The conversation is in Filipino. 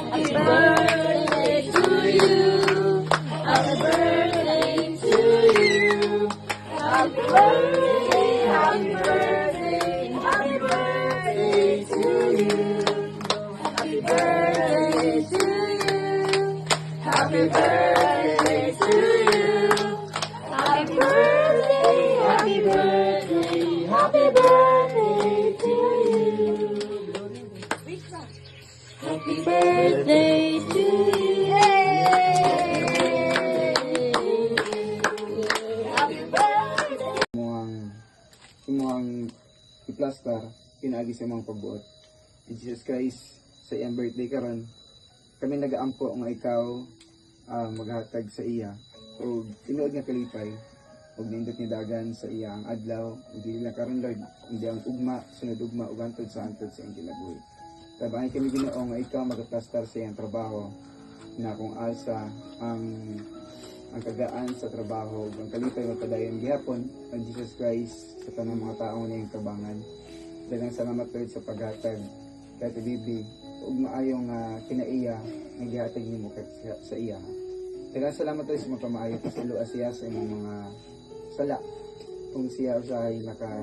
Happy birthday to you. Happy birthday to you. Happy birthday, happy birthday, happy birthday to you. Happy birthday to you. Happy birthday to you. Happy birthday, happy birthday, happy birthday to you. Happy birthday to you. Happy birthday. Imuang i-plaster, pinaagi sa mga pagbuot. In Jesus Christ, sa iyang birthday karon, kami nagaampo nga ikaw maghatag sa iya o tinuod nga kalipay o nindot ni dagan sa iyang adlaw o dili na karon Lord, hindi ang ugma, sunod ugma ug hantod sa iyang kinabuhi. Tabangan kami Ginoo nga ikaw magaplastar sa iyang trabaho na kung asa ang kagaan sa trabaho ug ang kalipay magpadayon gihapon ang Jesus Christ sa tanang mga taong niyang tabangan. Daghang salamat Lord sa paghatag kay Bibi ug maayong kinaiya nga gihatag nimo sa iya. Daghang salamat Lord sa mga pamaayo pasalo siya sa imong mga sala kung siya usahay naka